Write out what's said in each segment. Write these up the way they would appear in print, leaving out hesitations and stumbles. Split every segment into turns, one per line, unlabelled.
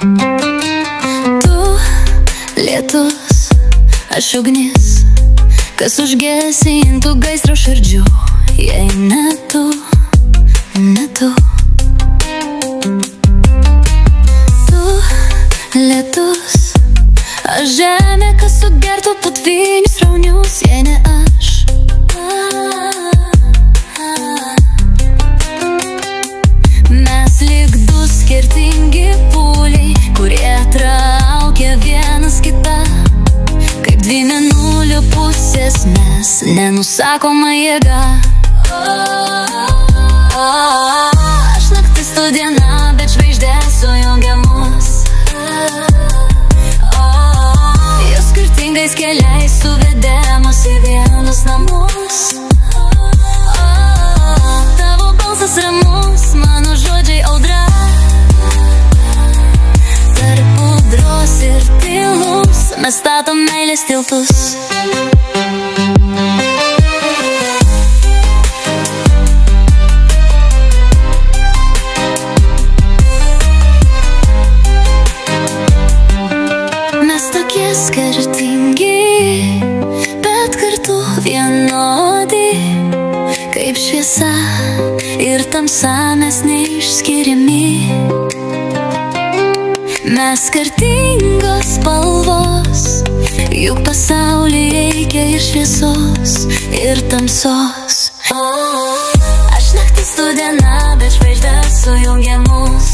Tu lietus, aš ugnis, kas užgesintų gaisro širdžių, jei ne tu, ne tu. Tu lietus, aš žemė, kas sugertų potvynius raunius, jei ne aš. Mes lyg du skirtingi pūliai, kurie traukia vienas kitą. Kaip dvi mėnulio pusės mes, nenusakoma jėga. Aš naktis, tu diena, bet žvaigždės sujungia mus. Jos skirtingais keliais suvedė mus į vienus namus. Tavo balsas ramus, mano žodžiai audra. Tarp audros ir tylos mes statom meilės tiltus. Mes tokie skirtingi, bet kartu vienodi. Kaip šviesa ir tamsa mes neišskiriami. Mes skirtingos spalvos, juk pasaulyje reikia ir šviesos, ir tamsos. Aš naktis, tu diena, bet žvaigždės sujungia mus.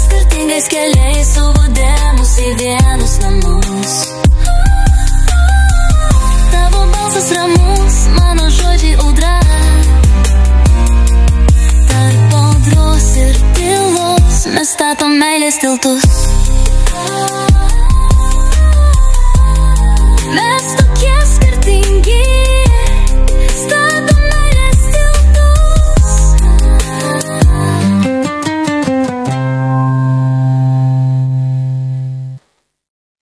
Skirtingais keliais suvedė mus į vienus namus. Tavo balsas ramus, mano žodžiai audra. Tarp audros ir tylos mes statom meilės tiltus.